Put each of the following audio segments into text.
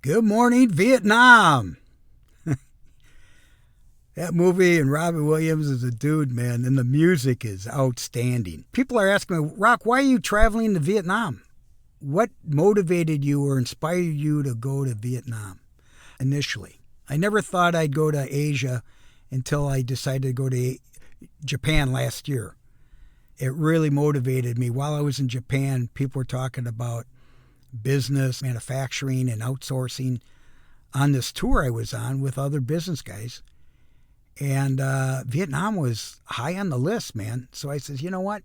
Good morning, Vietnam. That movie and Robin Williams is a dude, man, and the music is outstanding. People are asking me, Rock, why are you traveling to Vietnam? What motivated you or inspired you to go to Vietnam initially? I never thought I'd go to Asia until I decided to go to Japan last year. It really motivated me. While I was in Japan, people were talking about business, manufacturing, and outsourcing on this tour I was on with other business guys. And Vietnam was high on the list, man. So I said, you know what?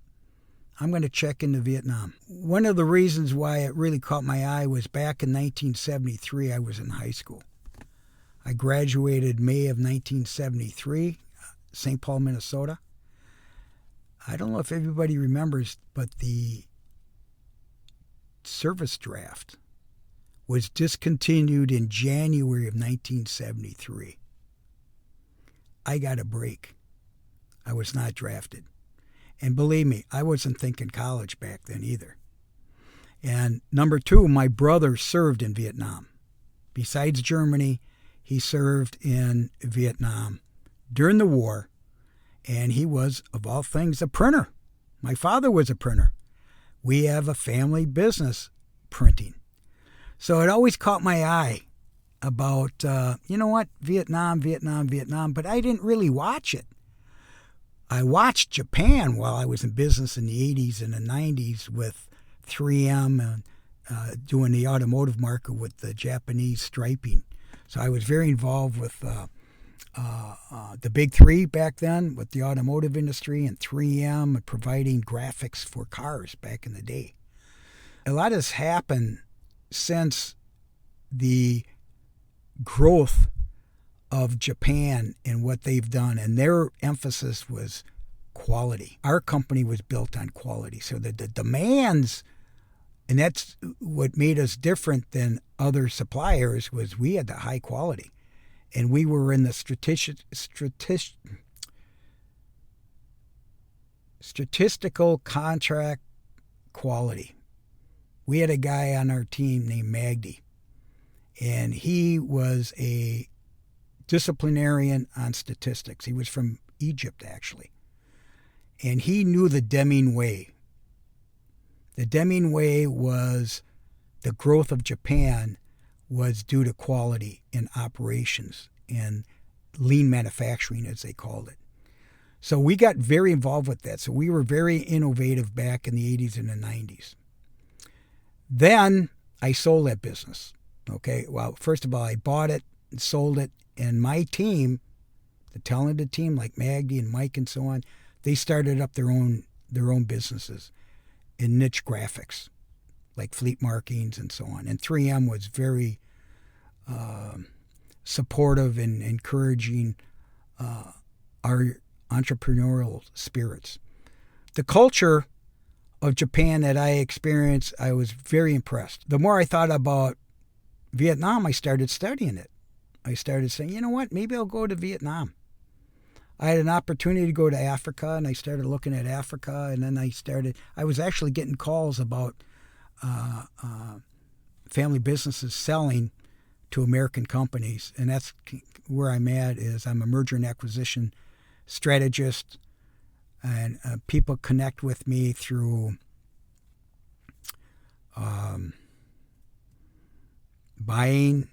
I'm going to check into Vietnam. One of the reasons why it really caught my eye was back in 1973, I was in high school. I graduated May of 1973, St. Paul, Minnesota. I don't know if everybody remembers, but the service draft was discontinued in January of 1973. I got a break. I was not drafted. And believe me, I wasn't thinking college back then either. And number two, my brother served in Vietnam. Besides Germany, he served in Vietnam during the war, and he was, of all things, a printer. My father was a printer. We have a family business printing. So it always caught my eye about, Vietnam, but I didn't really watch it. I watched Japan while I was in business in the 80s and the 90s with 3M and doing the automotive market with the Japanese striping. So I was very involved with the big three back then with the automotive industry and 3M and providing graphics for cars back in the day. A lot has happened since the growth of Japan and what they've done, and their emphasis was quality. Our company was built on quality, so that the demands, and that's what made us different than other suppliers, was we had the high quality, and we were in the statistical contract quality. We had a guy on our team named Magdi, and he was a disciplinarian on statistics. He was from Egypt, actually. And he knew the Deming Way. The Deming Way was the growth of Japan was due to quality in operations and lean manufacturing, as they called it. So we got very involved with that. So we were very innovative back in the 80s and the 90s. Then I sold that business. Okay, well, first of all, I bought it and sold it, and my team, the talented team like Magdi and Mike and so on, they started up their own businesses in niche graphics, like fleet markings and so on. And 3M was very supportive and encouraging our entrepreneurial spirits. The culture of Japan that I experienced, I was very impressed. The more I thought about Vietnam, I started studying it. I started saying, you know what, maybe I'll go to Vietnam. I had an opportunity to go to Africa, and I started looking at Africa, and then I was actually getting calls about family businesses selling to American companies, and that's where I'm at. Is I'm a merger and acquisition strategist, and people connect with me through buying,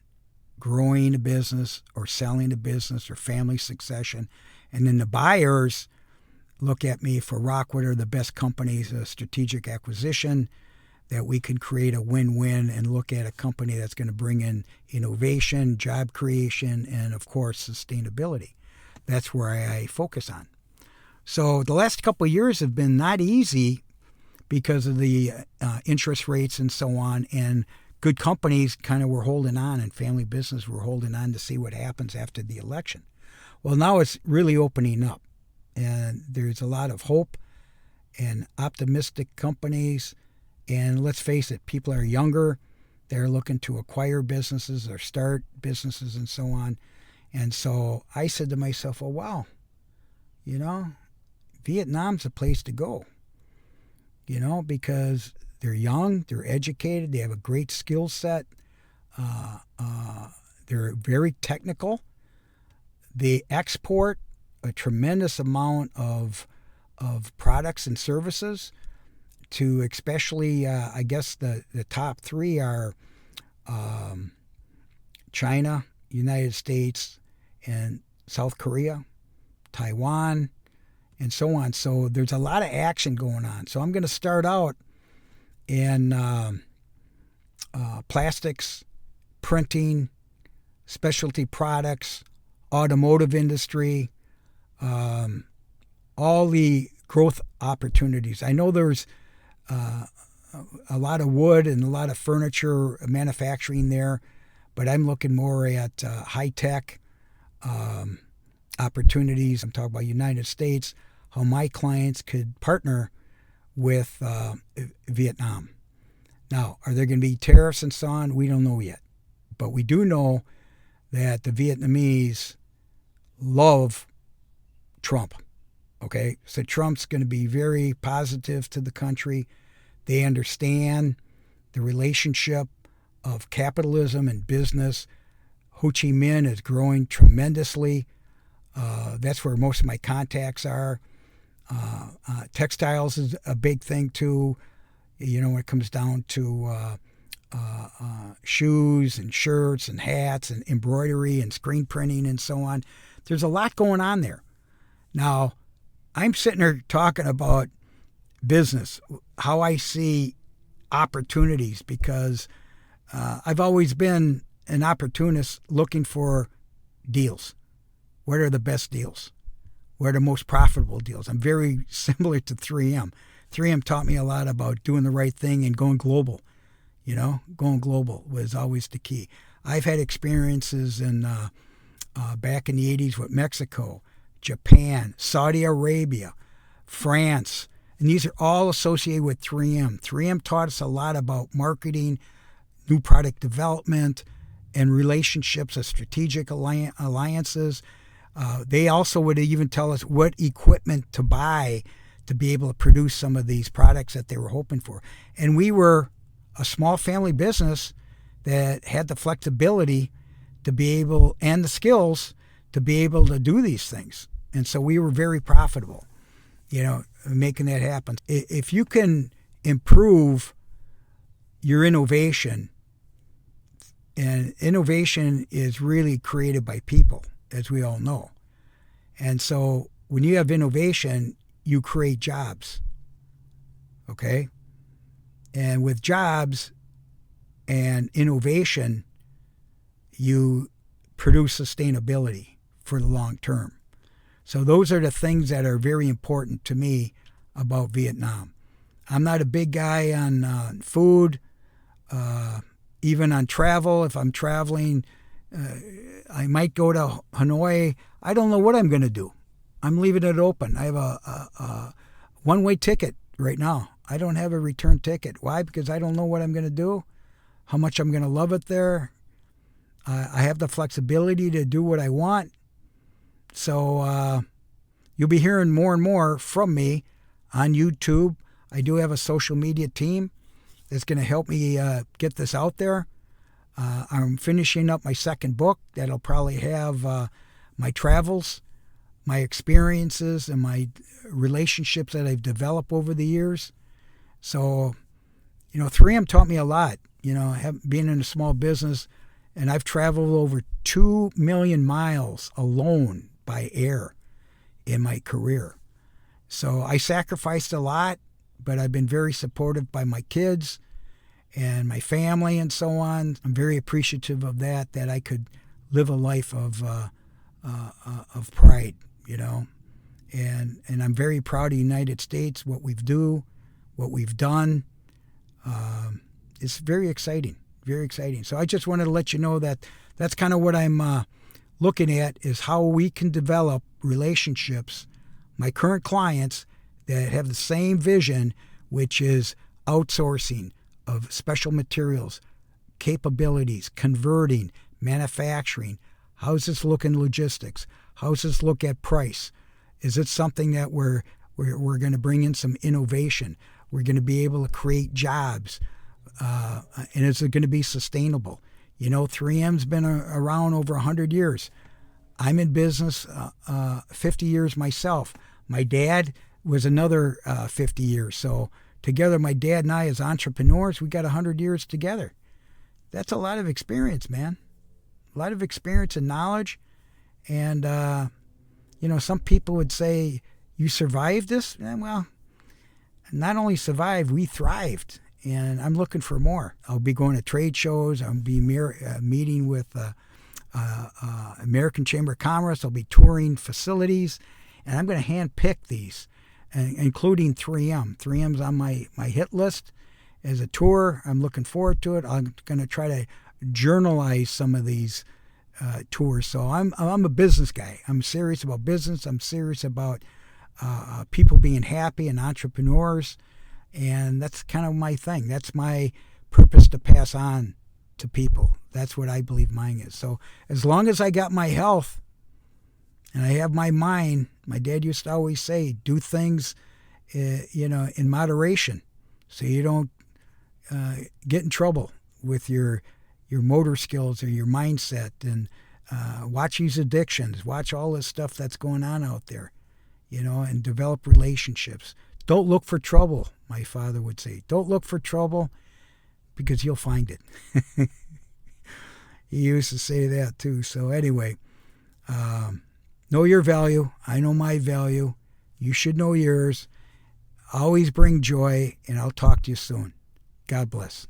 growing a business, or selling a business, or family succession. And then the buyers look at me for, Rock, what are the best companies, a strategic acquisition that we can create a win-win, and look at a company that's going to bring in innovation, job creation, and of course sustainability. That's where I focus on. So the last couple of years have been not easy because of the interest rates and so on, and good companies kind of were holding on, and family business were holding on to see what happens after the election. Well, now it's really opening up, and there's a lot of hope and optimistic companies. And let's face it, people are younger. They're looking to acquire businesses or start businesses and so on. And so I said to myself, well, wow, Vietnam's a place to go, because they're young, they're educated, they have a great skill set. They're very technical. They export a tremendous amount of products and services to, especially, I guess the top three are China, United States, and South Korea, Taiwan, and so on. So there's a lot of action going on. So I'm going to start out in plastics, printing, specialty products, automotive industry, all the growth opportunities. I know there's a lot of wood and a lot of furniture manufacturing there, but I'm looking more at high-tech opportunities. I'm talking about United States, how my clients could partner with Vietnam. Now, are there going to be tariffs and so on? We don't know yet. But we do know that the Vietnamese love Trump. Okay? So Trump's going to be very positive to the country. They understand the relationship of capitalism and business. Ho Chi Minh is growing tremendously. That's where most of my contacts are. Textiles is a big thing too. When it comes down to shoes and shirts and hats and embroidery and screen printing and so on. There's a lot going on there. Now, I'm sitting here talking about business, how I see opportunities, because I've always been an opportunist looking for deals. What are the best deals? What are the most profitable deals? I'm very similar to 3M. 3M taught me a lot about doing the right thing and going global. Going global was always the key. I've had experiences in back in the 80s with Mexico, Japan, Saudi Arabia, France, and these are all associated with 3M. 3M taught us a lot about marketing, new product development, and relationships of strategic alliances. They also would even tell us what equipment to buy to be able to produce some of these products that they were hoping for. And we were a small family business that had the flexibility to be able, and the skills to be able to do these things. And so we were very profitable, making that happen. If you can improve your innovation, and innovation is really created by people, as we all know. And so when you have innovation, you create jobs, okay? And with jobs and innovation, you produce sustainability for the long term. So those are the things that are very important to me about Vietnam. I'm not a big guy on food, even on travel. If I'm traveling, I might go to Hanoi. I don't know what I'm going to do. I'm leaving it open. I have a one-way ticket right now. I don't have a return ticket. Why? Because I don't know what I'm going to do, how much I'm going to love it there. I have the flexibility to do what I want. So you'll be hearing more and more from me on YouTube. I do have a social media team that's going to help me get this out there. I'm finishing up my second book that'll probably have my travels, my experiences, and my relationships that I've developed over the years. So, 3M taught me a lot, being in a small business, and I've traveled over 2 million miles alone by air in my career. So I sacrificed a lot, but I've been very supportive by my kids and my family and so on. I'm very appreciative of that I could live a life of pride, and I'm very proud of the United States, what we've done. It's very exciting, very exciting. So I just wanted to let you know that that's kind of what I'm looking at, is how we can develop relationships, my current clients that have the same vision, which is outsourcing of special materials, capabilities, converting, manufacturing. How's this look in logistics? How's this look at price? Is it something that we're going to bring in some innovation? We're going to be able to create jobs, and is it going to be sustainable? 3M's been around over 100 years. I'm in business 50 years myself. My dad was another 50 years. So together, my dad and I as entrepreneurs, we got 100 years together. That's a lot of experience, man. A lot of experience and knowledge. And, some people would say, you survived this? Well, not only survived, we thrived. And I'm looking for more. I'll be going to trade shows. I'll be meeting with American Chamber of Commerce. I'll be touring facilities. And I'm going to handpick these, including 3M. 3M's on my hit list as a tour. I'm looking forward to it. I'm going to try to journalize some of these tours. So I'm a business guy. I'm serious about business. I'm serious about people being happy and entrepreneurs. And that's kind of my thing. That's my purpose to pass on to people. That's what I believe mine is. So as long as I got my health and I have my mind, my dad used to always say, do things, in moderation, so you don't get in trouble with your motor skills or your mindset. And watch these addictions. Watch all this stuff that's going on out there, and develop relationships. Don't look for trouble, my father would say. Don't look for trouble because you'll find it. He used to say that too. So anyway, know your value. I know my value. You should know yours. Always bring joy, and I'll talk to you soon. God bless.